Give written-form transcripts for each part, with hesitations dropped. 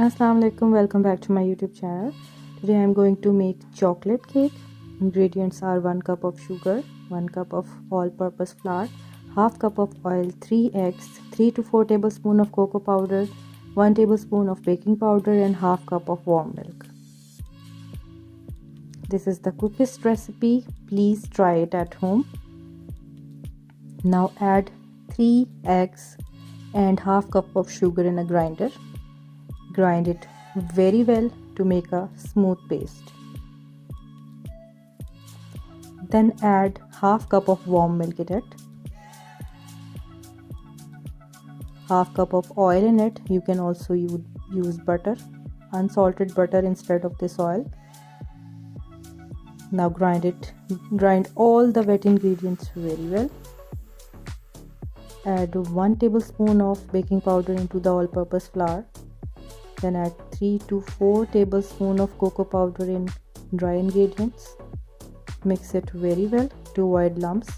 Assalamu alaikum, welcome back to my YouTube channel. Today I am going to make chocolate cake. Ingredients are 1 cup of sugar, 1 cup of all-purpose flour, half cup of oil, 3 eggs, 3 to 4 tablespoons of cocoa powder, 1 tablespoon of baking powder and half cup of warm milk. This is the quickest recipe. Please try it at home. Now add 3 eggs and half cup of sugar in a grinder. Grind it very well to make a smooth paste. Then add half cup of warm milk in it, half cup of oil in it. You can also use butter, unsalted butter instead of this oil. Now grind all the wet ingredients very well. Add 1 tablespoon of baking powder into the all-purpose flour. Then add 3 to 4 tablespoons of cocoa powder in dry ingredients. Mix it very well to avoid lumps.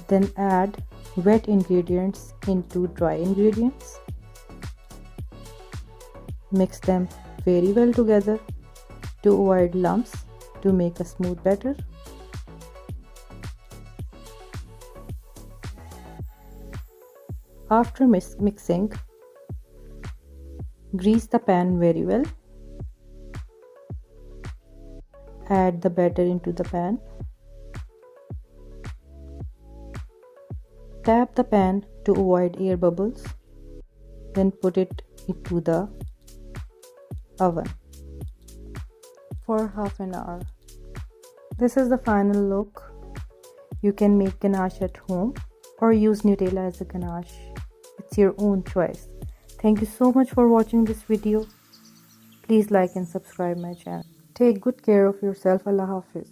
Then add wet ingredients into dry ingredients. Mix them very well together to avoid lumps to make a smooth batter. After mixing, grease the pan very well. Add the batter into the pan. Tap the pan to avoid air bubbles. Then put it into the oven for half an hour. This is the final look. You can make ganache at home or use Nutella as a ganache. It's your own choice. Thank you so much for watching this video. Please like and subscribe my channel. Take good care of yourself. Allah Hafiz.